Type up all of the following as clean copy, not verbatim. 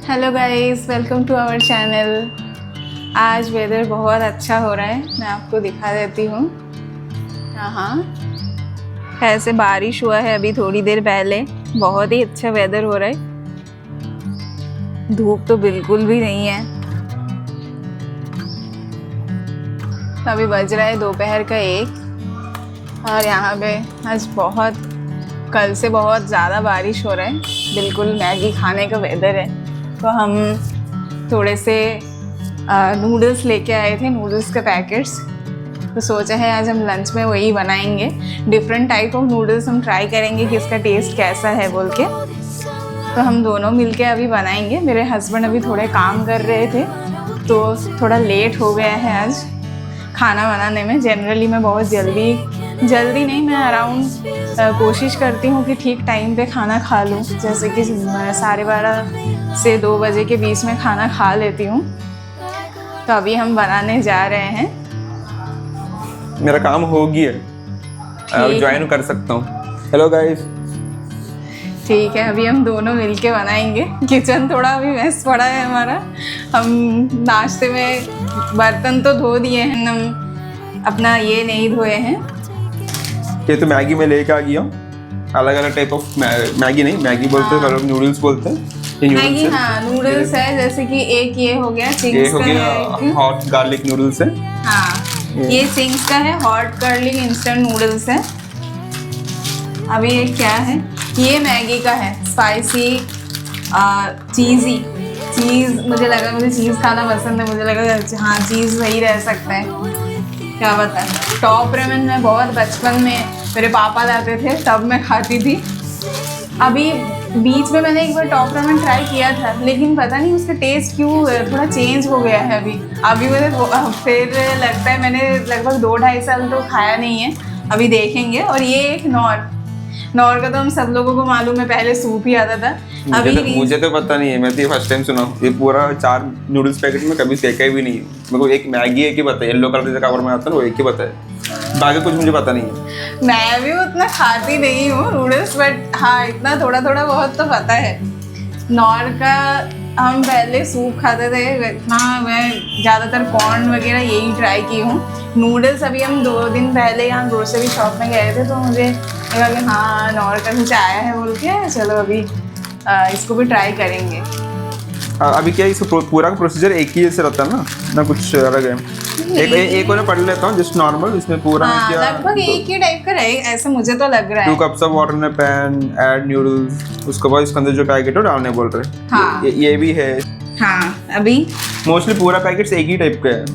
Hello guys, welcome to our channel. आज weather बहुत अच्छा हो रहा है, मैं आपको दिखा देती हूँ। हाँ, ऐसे बारिश हुआ है अभी थोड़ी देर पहले, बहुत ही अच्छा वेदर हो रहा है। धूप तो बिल्कुल भी नहीं है। अभी बज रहा है दोपहर का 1 और यहाँ पे आज कल से बहुत ज़्यादा बारिश हो रहा है। बिल्कुल मैगी खाने का वेदर है। तो हम थोड़े से नूडल्स लेके आए थे, नूडल्स के पैकेट्स। तो सोचा है आज हम लंच में वही बनाएंगे। डिफरेंट टाइप ऑफ नूडल्स हम ट्राई करेंगे कि इसका टेस्ट कैसा है बोल के। तो हम दोनों मिलके अभी बनाएंगे। मेरे हस्बैंड अभी थोड़े काम कर रहे थे तो थोड़ा लेट हो गया है आज खाना बनाने में। जनरली मैं बहुत जल्दी नहीं, मैं अराउंड कोशिश करती हूँ कि ठीक टाइम पे खाना खा लूँ। जैसे कि 12:30 से 2 बजे के बीच में खाना खा लेती हूँ। तो अभी हम बनाने जा रहे हैं। मेरा काम हो गया है, अब ज्वाइन कर सकता हूँ। Hello guys. ठीक है, अभी हम दोनों मिलके बनाएंगे। किचन थोड़ा अभी मेस पड़ा है हमारा। हम नाश्ते में बर्तन तो धो दिए हैं, हम अपना ये नहीं धोए हैं। ये तो मैगी में लेके आ गया हूँ। अलग अलग टाइप ऑफ मैगी नहीं, मैगी बोलते हैं, नूडल्स बोलते हैं। मैगी, हाँ नूडल्स है। जैसे कि एक ये हो गया चिंग्स का है, हॉट गार्लिक नूडल्स है। हाँ, ये चिंग्स का है, हॉट गार्लिक इंस्टेंट नूडल्स है। अभी ये क्या है, ये मैगी का है, स्पाइसी चीज़ी चीज़। मुझे लगा, मुझे चीज़ खाना पसंद है, मुझे लगा हाँ चीज़ सही रह सकता है। क्या बता, टॉप रेमन में बहुत बचपन में मेरे पापा लाते थे, तब मैं खाती थी। अभी बीच में मैंने एक बार टॉप रेमन ट्राई किया था, लेकिन पता नहीं उसका टेस्ट क्यों थोड़ा चेंज हो गया है। अभी मुझे फिर लगता है मैंने लगभग 2-2.5 साल तो खाया नहीं है। अभी देखेंगे। और ये एक नॉर का तो हम सब लोगों को मालूम है, पहले सूप ही आता था। मुझे तो पता नहीं है, मैं तो फर्स्ट टाइम सुना हूँ। ये पूरा 4 नूडल्स पैकेट में कभी सेका भी नहीं है। मेरे को एक मैगी एक ही पता है, येलो कलर का कवर में आता है, वो एक ही पता है, बाकी कुछ मुझे पता नहीं है। मैं भी उतना खाती नहीं हूँ नूडल्स, बट हाँ इतना थोड़ा बहुत तो पता है। नॉर का हम पहले सूप खाते थे इतना। मैं ज़्यादातर कॉर्न वगैरह यही ट्राई की हूँ। नूडल्स अभी हम 2 दिन पहले यहाँ ग्रोसरी शॉप में गए थे, तो मुझे लगा कि हाँ नॉर का कुछ आया है बोल के, चलो अभी इसको भी ट्राई करेंगे। अभी क्या इसको पूरा का प्रोसीजर एक ही जैसे रहता है ना कुछ अलग है? एक और पढ़ लेता हूँ जस्ट नॉर्मल। इसमें पूरा क्या लगभग एक ही टाइप का रहे, ऐसा मुझे तो लग रहा है। 2 cups of water in pan, add noodles, उसके बाद इसके अंदर जो पैकेट है डालने बोल रहे हैं। हाँ। ये भी है। हाँ, अभी मोस्टली पूरा पैकेट एक ही टाइप का है।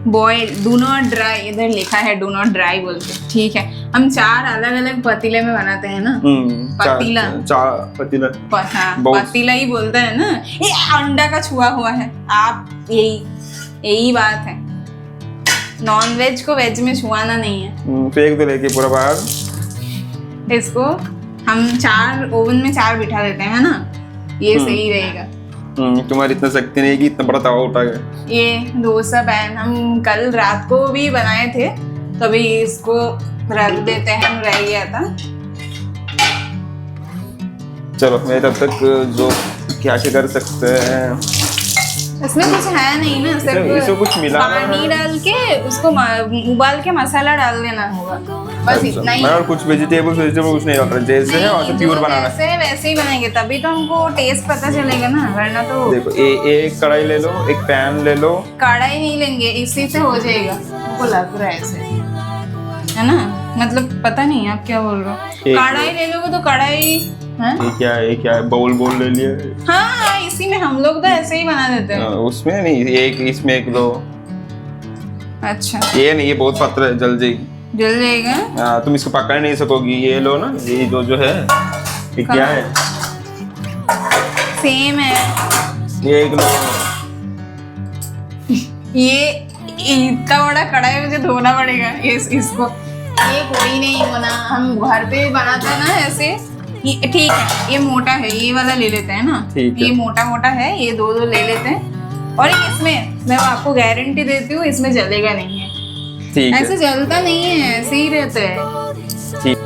बॉयल, डू नॉट ड्राई, इधर लिखा है डू नॉट ड्राई बोलते। ठीक है, हम 4 अलग पतीले में बनाते हैं ना। पतीला पतीला ही बोलता है ना। ये अंडा का छुआ हुआ है आप, यही बात है। नॉन वेज को वेज में छुआना नहीं है। फेंक दो लेके पूरा बाहर। इसको हम 4 ओवन में 4 बिठा देते हैं ना, ये सही रहेगा। तुम्हारी इतना शक्ति नहीं है कि इतना बड़ा तवा उठा गया। ये डोसा पैन हम कल रात को भी बनाए थे, तभी इसको रख देते हैं, रह गया था। चलो मैं तब तक जो क्या कर सकते हैं। इसमें कुछ है नहीं ना, सिर्फ कुछ मिला पानी डाल के उसको उबाल के मसाला डाल देना होगा, बस इतना ही। और कुछ वेजिटेबल्स कुछ नहीं डाल रहे, जैसे है और प्योर बनाना है। वैसे ही बनाएंगे तभी तो हमको टेस्ट पता चलेगा ना, वरना तो। देखो एक कढ़ाई ले लो, एक पैन ले लो। कढ़ाई नहीं लेंगे, इसी से हो जाएगा, हमको लग रहा है ऐसे, है ना। मतलब पता नहीं आप क्या बोल रहे हो। कढ़ाई ले लोगे तो कढ़ाई ये क्या है बाउल ले लिया। हाँ, इसी में हम लोग तो ऐसे ही बना देते हैं। उसमें नहीं, एक इसमें एक दो। अच्छा, ये नहीं, ये बहुत पतला है, जल जाएगा। तुम इसको पकड़ नहीं सकोगी। ये लो ना, ये जो है ये क्या है, सेम है। ये एक लो। ये इतना बड़ा कढ़ाई मुझे धोना पड़ेगा इसको। ये कोई नहीं होना, हम घर पे बनाते हैं ना ऐसे। ठीक है, ये मोटा है, ये वाला ले लेते हैं ना। ये मोटा है, ये 2 ले लेते हैं। और इसमें मैं आपको गारंटी देती हूँ, इसमें जलेगा नहीं है। ऐसे जलता नहीं है, ऐसे ही रहता है। ठीक।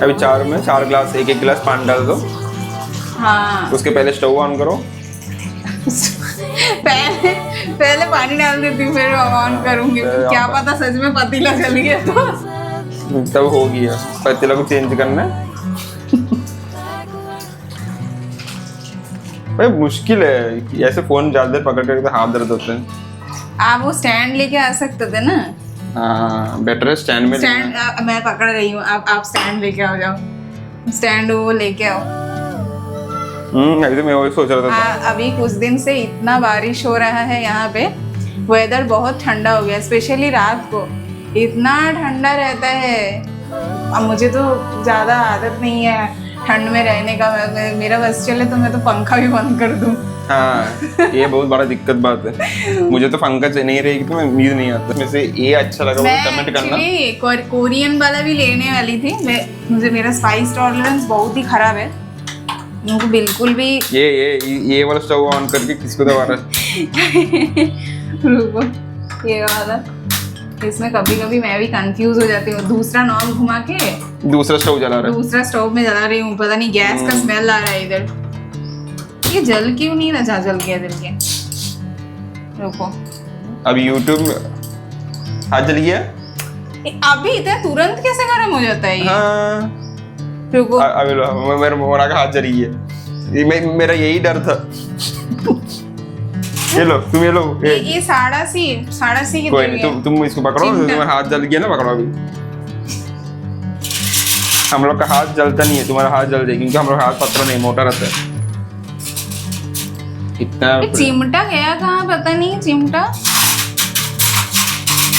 अभी 4 गिलास, एक गिलास पानी डाल दो। हाँ उसके पहले स्टोव ऑन करो, पहले पानी डाल देती हूँ फिर ऑन करूंगी। क्या पता सच में पतीला जल गया तो तब हो गया। पतीला को चेंज करना है। भाई मुश्किल है ऐसे फोन ज्यादा देर पकड़ कर, तो हाथ दर्द होते हैं। आप वो स्टैंड लेके आ सकते थे ना। हाँ बेटर है स्टैंड में। स्टैंड मैं पकड़ रही हूँ, आप स्टैंड लेके आओ, जाओ स्टैंड वो लेके आओ। अभी तो मैं वही सोच रहा था। अभी कुछ दिन से इतना बारिश हो रहा है यहाँ पे, वेदर बहुत ठंडा हो गया, स्पेशली रात को इतना ठंडा रहता है। अब मुझे तो ज़्यादा आदत नहीं है ठंड में रहने का, मेरा बस चले तो मैं तो पंखा भी बंद कर दूँ। हाँ ये बहुत बड़ा दिक्कत बात है। मुझे तो पंखा नहीं रहेगी तो मैं नींद नहीं आता। इसमें से ये अच्छा लगा वो कमेंट करना। कोरियन वाला भी लेने वाली थी मैं, मुझे मेरा स्पाइस टॉलरेंस बहुत ही खराब है, मुझे बिल्कुल भी। ये वाला स्टोव ऑन करके किसको दबा रहा है? रुको ये वाला, इसमें कभी कभी मैं भी कंफ्यूज हो जाती हूँ। दूसरा नॉब घुमा के दूसरा स्टोव जला रहा है। दूसरा स्टोव में जला रही हूँ, पता नहीं गैस का स्मेल आ रहा है इधर। ये जल क्यों नहीं रहा? जल गया रुको। अब YouTube में हाथ जल गया। अभी इतना तुरंत कैसे गर्म हो जाता है ये? हाँ रुको अभी लो, मेरे मोरा का हाथ जल गया। मेरा यही डर था। ये लो तुम, ये लो ये साड़ा सी की कोई नहीं, तुम इसको पकड़ो। तुम्हारा हाथ जल गया ना, पकड़ो अभी। हम लोग का हाथ जलता नहीं है, तुम्हारा हाथ जल जाएगा क्योंकि हम लोग हाथ पतला नहीं, मोटा रहता है। इतना चिमटा गया कहाँ पता नहीं। चिमटा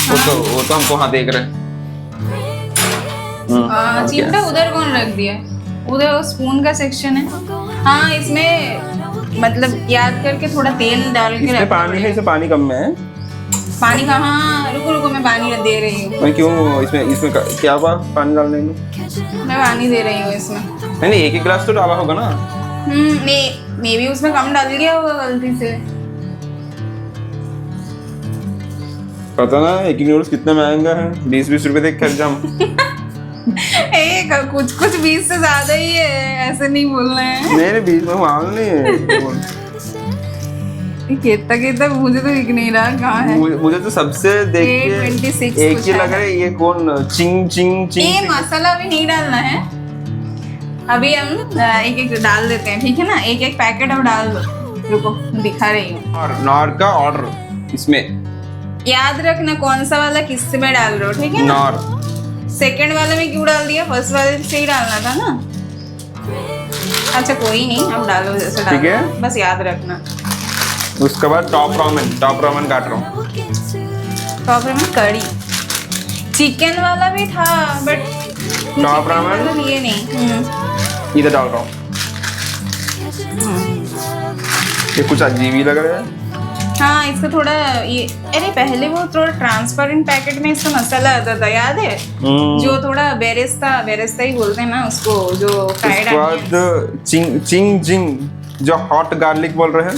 वो तो हमको हाँ देख रहे हैं। चिमटा उधर कौन रख दिया? उधर वो स्पून का सेक्शन है। हाँ इसमें मतलब याद करके थोड़ा तेल डाल के इसमें पानी है, इसमें पानी कम में है। पानी कहाँ? रुको मैं पानी दे रही हूँ। मैं क्यों इसमें क्या बात पानी डालने में? मैं पानी दे रही हूँ इसमें। नहीं एक गिलास तो डाला होगा ना। मे भी उसमें कम डाल दिया होगा गलती से। पता ना एक नूडल्स कितना महंगा है, 20-20 रुपए देख कर जाम। कुछ 20 से ज्यादा ही है, ऐसे नहीं बोलना है। नहीं 20 में माल नहीं है। कितना मुझे तो दिख नहीं रहा कहाँ है। मुझे तो सबसे देख के एक ही लग रहा है, ये कौन चिंग। ये मसाला अभी नहीं डालना है, अभी हम एक डाल देते हैं, ठीक है ना? एक पैकेट अब डाल दो। रुको दिखा रही हूँ। नॉर का ऑर्डर इसमें याद रखना कौन सा वाला किस में डाल रहे हो, ठीक है ना? नॉर सेकंड वाले में क्यों डाल दिया? फर्स्ट वाले से ही डालना था ना। अच्छा कोई नहीं, अब डालो जैसे डालो, ठीक है? बस याद रखना। उसके बाद टॉप रामेन काट रहा हूँ। टॉप रामेन कड़ी, चिकन वाला भी था बट टॉप रामेन ये नहीं। इधर डाल रहा हूँ। ये कुछ अजीब ही लग रहा है। हाँ इसका थोड़ा ये, अरे पहले वो थोड़ा ट्रांसपेरेंट पैकेट में इसका मसाला आता था, याद है? जो थोड़ा बेरेस्ता ही बोलते हैं ना उसको, जो फ्राइड ऑनियन। चिंग जो हॉट गार्लिक बोल रहे हैं।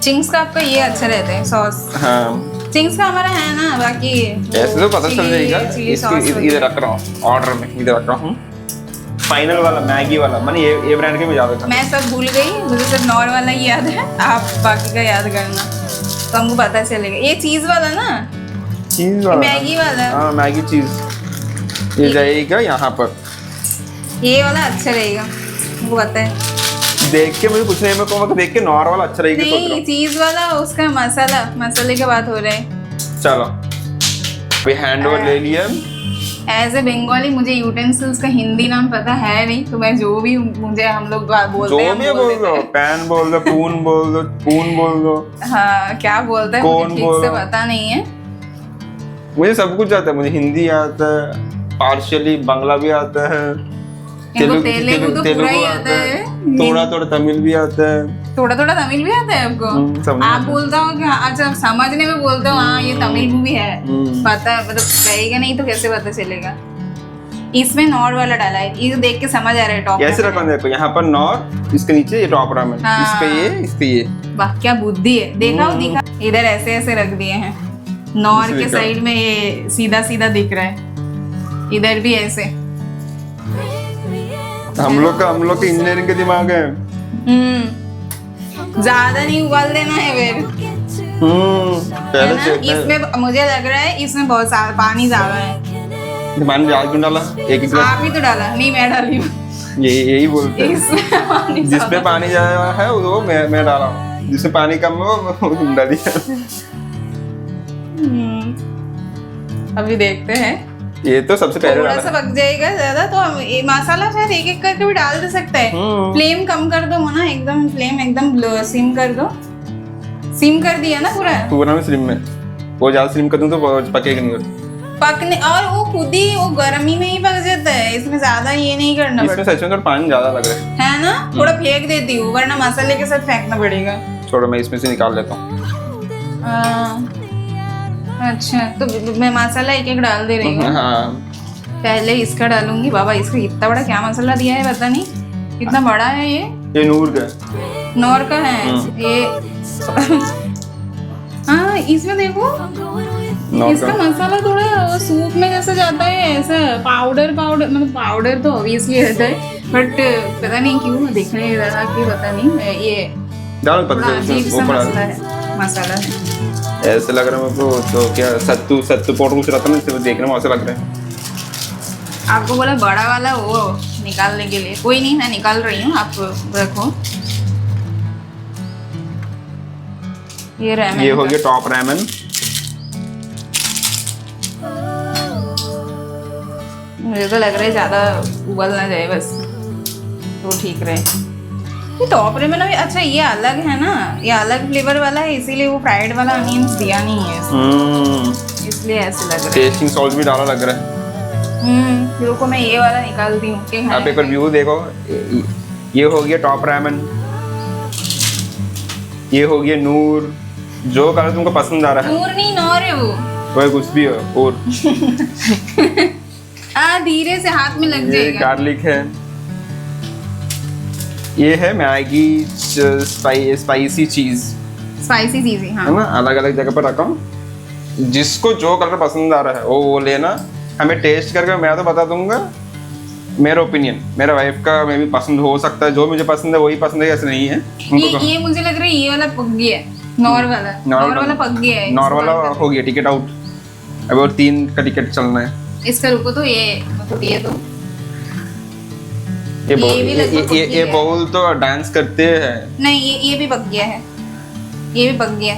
चिंग्स का आपका ये अच्छा रहता है सॉस। हाँ चिंग्स का हमारा है ना, बाकी ऐसे तो पता चल जाएगा। इधर रख रहा हूँ ऑर्डर में, इधर रख रहा हूँ। फाइनल वाला मैगी वाला, मैंने ये ब्रांड के में याद रखा। मैं सब भूल गई, मुझे सिर्फ नॉर वाला ही याद है, आप बाकी का याद करना तो हमको पता चलेगा। ये चीज वाला ना, चीज वाला, मैगी वाला। हाँ मैगी चीज ये जाएगा यहाँ पर। ये वाला अच्छा रहेगा, वो पता है। देख के मुझे कुछ नहीं, मेरे को देख के नॉर वाला अच्छा रहेगा। नहीं चीज वाला, उसका मसाले की बात हो रहा है। चलो अभी हैंड ओवर ले लिया। एज ए बंगाली मुझे यूटेंसिल्स का हिंदी नाम पता है नहीं, तो मैं जो भी मुझे हम लोग बोलते हैं, जो भी बोल दो, पैन बोल दो, पून बोल दो। हाँ क्या बोलते हैं मुझे ठीक से पता नहीं है। मुझे सब कुछ आता है, मुझे हिंदी आता है, पार्शियली बांग्ला भी आता है, तेलुगु तो पूरा ही आता है, थोड़ा तमिल भी आता है। थोड़ा तमिल भी आता है आपको? आप बोलता हो कि अच्छा समझने में बोलते हो, हाँ ये तमिल मूवी है, पता मतलब रहेगा नहीं तो कैसे पता चलेगा? इसमें नॉर वाला डाला है, ये देख के समझ आ रहा है। टॉप कैसे रखा देखो, यहाँ पर नॉर, इसके नीचे ये टॉप रामेन, इसका ये। वाह क्या बुद्धि है, देखा दिखा। इधर ऐसे रख दिए हैं, नॉर के साइड में ये सीधा दिख रहा है। इधर भी ऐसे। हम लोग का इंजीनियरिंग के दिमाग है। ज्यादा नहीं उबाल देना है फिर, है पहले ना? से इसमें मुझे लग रहा है इसमें बहुत सारा पानी ज्यादा है। पानी ज्यादा क्यों डाला? एक गिलास आप ही तो डाला, नहीं मैं डाली हूँ। यही बोलते हैं। इसमें पानी जिसमें ज्यादा पानी ज्यादा है वो मैं डाला हूँ, जिसमें पानी कम है वो तुम डाली है। अभी देखते हैं। ये तो सबसे पहले थोड़ा डाला सा पक जाएगा ज्यादा तो हम ये मसाला शायद एक एक करके भी डाल दे सकते हैं। फ्लेम कम कर दो ना, एकदम फ्लेम एकदम सिम कर दो। सिम कर दिया ना पूरा में स्लिम में। वो ज्यादा स्लिम कर दूं तो पकेगा नहीं। पकने, और वो खुद ही वो गर्मी में ही पक जाता है, इसमें ज्यादा ये नहीं करना इसमें पड़ता सच में थोड़ा पानी ज्यादा लग रहा है ना। थोड़ा फेंक देती हूँ वरना मसाले के साथ फेंकना पड़ेगा। छोड़ो, मैं इसमें से निकाल लेता हूँ। अच्छा तो मैं मसाला एक एक डाल दे रही हूँ। हाँ, पहले इसका डालूंगी। बाबा इसका इतना बड़ा क्या मसाला दिया है पता नहीं, कितना बड़ा है ये नूर का नौर का है ये। हाँ इसमें देखो, इसका मसाला थोड़ा सूप में जैसा जाता है, ऐसा पाउडर मतलब पाउडर तो ऑब्वियसली रहता है, बट पता नहीं क्यों दिखने लगा कि पता नहीं ये डाल थोड़ा अजीब सा पत्ते मसाला है। ऐसे लग रहा है मेरे को तो क्या सत्तू पाउडर कुछ रहता है ना, देखने में ऐसा लग रहा है। आपको बोला बड़ा वाला वो निकालने के लिए, कोई नहीं मैं निकाल रही हूँ, आप रखो। ये रैमन, ये हो गया टॉप रैमन। मुझे तो लग रहा है ज्यादा उबल ना जाए बस तो ठीक रहे। ये टॉप रैमन अभी अच्छा ये अलग है ना, ये अलग फ्लेवर वाला है, इसीलिए वो फ्राइड वाला अनियंस दिया नहीं है इसमें, इसलिए ऐसे लग रहा है। टेस्टिंग सॉल्ट भी डाला लग रहा है। रुको मैं ये वाला निकालती हूँ। आप एक बार व्यू देखो। ये हो गया टॉप रैमन, ये हो गया नूर। जो कलर तुमको पसंद आ रहा है। नूर नहीं नौर है वो कुछ भी हो। और धीरे से हाथ में लग ये जाएगा। गार्लिक है। ये है मैगी स्पाइसी चीज, स्पाइसी चीजें हाँ। है ना, अलग अलग जगह पर रखा हूँ। जिसको जो कलर पसंद आ रहा है वो लेना। हमें टेस्ट करके मैं तो बता दूंगा मेरा ओपिनियन। मेरा वाइफ का मे भी पसंद हो सकता है, जो मुझे पसंद है वही पसंद है, ऐसा नहीं है। ये मुझे लग रहा है ये वाला पक गया है, नॉर वाला पक गया है। नॉर वाला हो गया टिकट आउट। अब और 3 का टिकट चलना है। इसका रुको तो ये तो ये भी बाउल तो डांस करते हैं। नहीं ये भी पक गया है, ये भी पक गया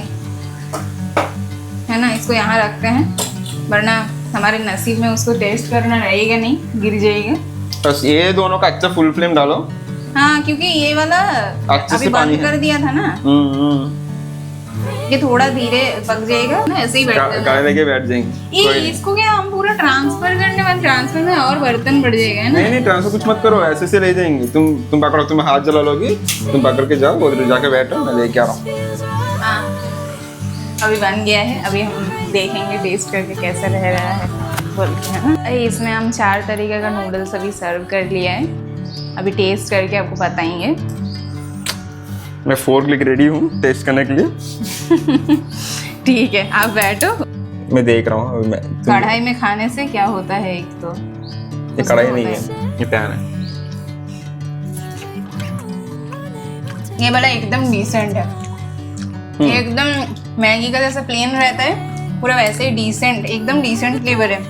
है ना। इसको यहाँ रखते हैं वरना हमारे नसीब में उसको टेस्ट करना रहेगा नहीं, गिर जाएगा। बस ये दोनों का अच्छा फुल फ्लेम डालो। हाँ क्योंकि ये वाला अभी बंद कर दिया था ना, ये थोड़ा धीरे पक जाएगा ना, ऐसे ही बैठ जाएंगे। ये इसको क्या हम पूरा ट्रांसफर करने वाले, ट्रांसफर में और बर्तन बढ़ जाएगा है ना। नहीं ट्रांसफर कुछ मत करो, ऐसे से ले जाएंगे। तुम पकड़ो, तुम हाथ जला लोगी, तुम पकड़ के जाओ, उधर जाके बैठो, मैं लेके आ रहा हूँ। हाँ अभी बन गया है, अभी हम देखेंगे टेस्ट करके कैसा रह रहा है बोल के, है ना। इसमें हम 4 तरीके का नूडल्स अभी सर्व कर लिया है, अभी टेस्ट करके आपको बताएंगे। मैं फोर्क लेके रेडी हूँ टेस्ट करने के लिए। ठीक है आप बैठो, मैं देख रहा हूँ। कढ़ाई में खाने से क्या होता है, एक तो ये कढ़ाई नहीं है, ये पैन है। ये वाला एकदम डिसेंट है, एकदम मैगी का जैसा प्लेन रहता है पूरा वैसे ही डिसेंट, एकदम डिसेंट फ्लेवर है।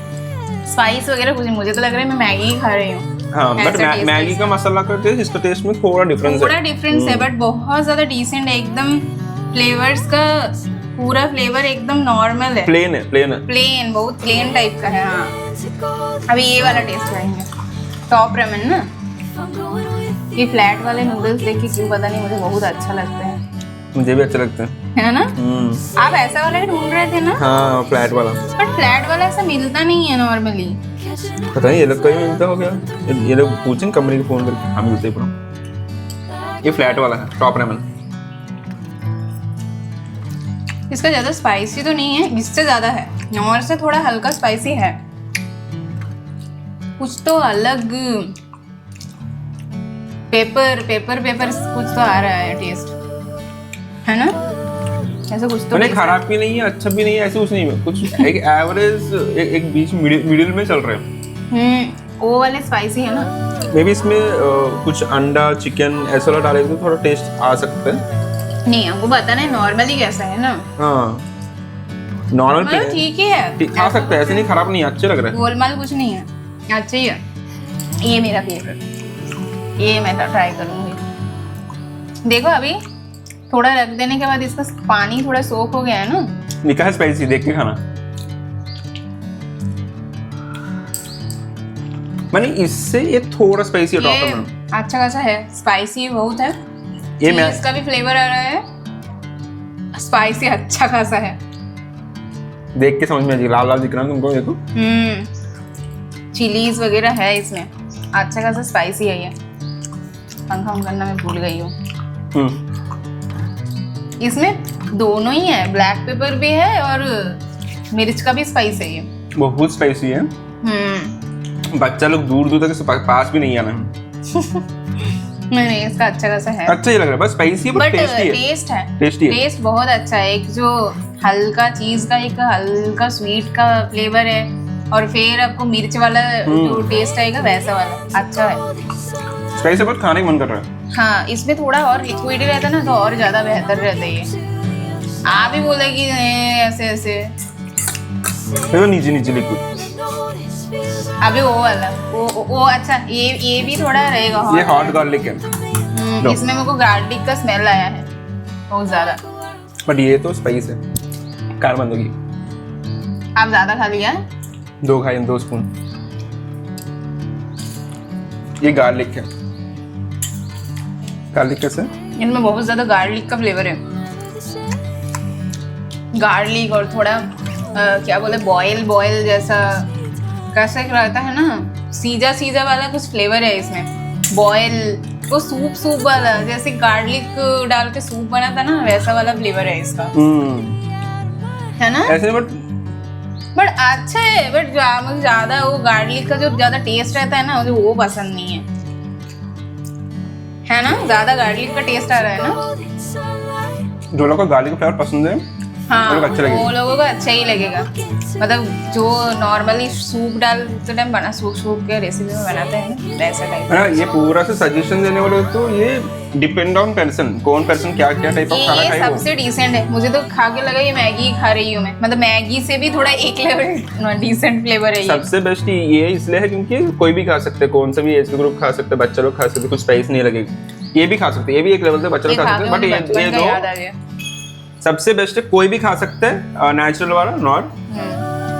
स्पाइस वगैरह कुछ, मुझे तो लग रहा है मैं मैगी ही खा रही हूँ। हाँ बट मैगी का मसाला का टेस्ट इसका टेस्ट में थोड़ा डिफरेंस है बट बहुत ज्यादा डिसेंट है एकदम। फ्लेवर्स का पूरा फ्लेवर एकदम नॉर्मल है, प्लेन बहुत प्लेन टाइप का है। हाँ अभी ये वाला टेस्ट करेंगे, टॉप रैमन ना। ये फ्लैट वाले नूडल्स देख के क्यों पता नहीं मुझे बहुत अच्छा लगता है। मुझे भी अच्छा लगता है ना। आप ऐसा वाला ढूंढ रहे थे ना। हाँ फ्लैट वाला, बट फ्लैट वाला ऐसा मिलता नहीं है नॉर्मली। पता नहीं ये लोग कहीं मिलता हो गया, ये लोग पूछें कंपनी को फोन करके, हम मिलते पूरा। ये फ्लैट वाला है टॉप रैमन। इसका ज्यादा स्पाइसी तो नहीं है, इससे ज्यादा है, नॉर से थोड़ा हल्का स्पाइसी है, कुछ तो अलग पेपर कुछ तो आ रहा है टेस्ट, है ना। ऐसा कुछ तो नहीं, खराब भी नहीं है, अच्छा भी नहीं है, ऐसे कुछ नहीं है, कुछ एक एवरेज, एक बीच मिडिल में चल रहे हैं। वो वाले स्पाइसी है ना। मे बी इसमें कुछ अंडा चिकन ऐसा वाला डालेंगे तो थोड़ा टेस्ट आ सकता है। नहीं हमको पता नहीं नॉर्मली कैसा है ना। हाँ नॉर्मल मतलब ठीक ही है, खा सकते हैं, ऐसे नहीं खराब नहीं, अच्छे लग रहे हैं। गोलमाल कुछ नहीं है, अच्छा ही है। ये मेरा फेवरेट, ये मैं ट्राई करूंगी। देखो अभी थोड़ा रख देने के बाद इसका पानी थोड़ा सोख हो गया है ना। निका है स्पाइसी, देख के खाना। मैंने इससे ये थोड़ा स्पाइसी है ये टॉप में। अच्छा खासा है, स्पाइसी बहुत है। ये मैं इसका भी फ्लेवर आ रहा है, स्पाइसी अच्छा खासा है। देख के समझ में आ गया, लाल लाल दिख रहा है तुमको, देखो। चिलीज वगैरह है इसमें, अच्छा खासा स्पाइसी है ये। पंखा ऑन करना मैं भूल गई हूँ। इसमें दोनों ही है, ब्लैक पेपर भी है और मिर्च का भी स्पाइस है ये। बहुत स्पाइसी है। बच्चा लोग दूर दूर तक इसके पास भी नहीं आना है। नहीं इसका अच्छा खासा है। अच्छा ही लग रहा है, बस स्पाइसी है बट टेस्टी है। टेस्ट है, टेस्टी है। टेस्ट बहुत अच्छा है। एक जो हल्का चीज का एक हल्का स्वीट का फ्लेवर है और फिर आपको मिर्च वाला जो टेस्ट आएगा वैसा वाला अच्छा है। स्पाइसी बहुत खाने का मन कर रहा है। हाँ इसमें थोड़ा और लिक्विड रहता ना तो और ज्यादा बेहतर रहता है ये। आप ही बोले कि ऐसे ऐसे देखो नीचे नीचे लिक्विड। अभी वो वाला वो अच्छा, ये भी थोड़ा रहेगा ये हॉट गार्लिक है। इसमें मेरे को गार्लिक का स्मेल आया है बहुत ज्यादा। बट ये तो स्पाइस है। कार बंद होगी। आप ज्यादा खा लिया है? 2 स्पून। ये गार्लिक है। गार्लिक कैसे? इनमें बहुत ज्यादा गार्लिक का फ्लेवर है। गार्लिक और थोड़ा क्या बोले बॉयल जैसा कैसे रहता है ना, सीजा सीजा वाला कुछ फ्लेवर है इसमें। बॉयल वो सूप वाला, जैसे गार्लिक डाल के सूप बना था ना वैसा वाला फ्लेवर है इसका। है ना ऐसे बट अच्छा है। बट मुझे ज्यादा वो गार्लिक का जो ज्यादा टेस्ट रहता है ना मुझे वो पसंद नहीं है ना। ज्यादा गार्लिक का टेस्ट आ रहा है ना। जो लोगों को गार्लिक का फ्लेवर पसंद है हाँ वो लोगों को अच्छा ही लगेगा। मतलब जो नॉर्मली सूप डालते टाइम बना सूप के रेसिपी में बनाते हैं ना वैसा टाइप। हाँ ये पूरा से सजेशन देने वाले तो ये डिपेंड ऑन पर्सन, कौन पर्सन क्या क्या टाइप ऑफ खाना खाएगा। सबसे डिसेंट है। मुझे तो खा के लगा ये मैगी खा रही हूँ मैं, मतलब मैगी से भी थोड़ा एक लेवल डिसेंट फ्लेवर है ये। सबसे बेस्ट ये इसलिए है क्योंकि कोई भी खा सकते हैं, कौन सा भी एज ग्रुप खा सकते हैं, बच्चा लोग खा सकते हैं, कुछ स्पाइस नहीं लगेगा। ये भी खा सकते हैं, ये भी एक लेवल से बच्चा लोग खा सकते हैं। बट ये दो सबसे बेस्ट है, कोई भी खा सकता है। नेचुरल वाला नॉट,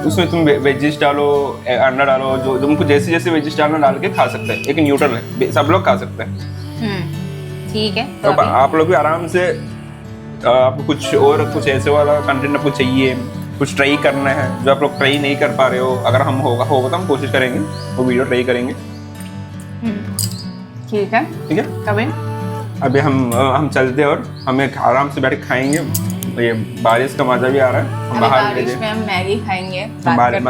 उसमें तुम वेजिस डालो, अंडा डालो, जो तुमको जैसे जैसे वेजिस डालना डाल के खा सकते हैं। एक न्यूट्रल है, सब लोग खा सकते हैं। ठीक है तो आप लोग भी आराम से, आपको कुछ ऐसे वाला कंटेंट आपको चाहिए, कुछ ट्राई करना है जो आप लोग ट्राई नहीं कर पा रहे हो, अगर हम होगा तो हम कोशिश करेंगे वो वीडियो ट्राई करेंगे। ठीक है कभी अभी हम चलते और हमें आराम से बैठ के खाएंगे। ये बारिश का मजा भी आ रहा है। हम बाहर बारिश में हम मैगी खाएंगे।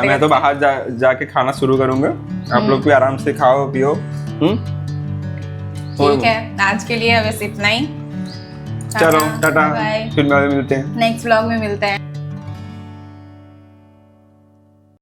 मैं तो बाहर जाके खाना शुरू करूंगा। आप लोग भी आराम से खाओ पियो। ठीक है आज के लिए बस इतना ही। चलो टाटा, फिर मिलते हैं नेक्स्ट व्लॉग में मिलते हैं।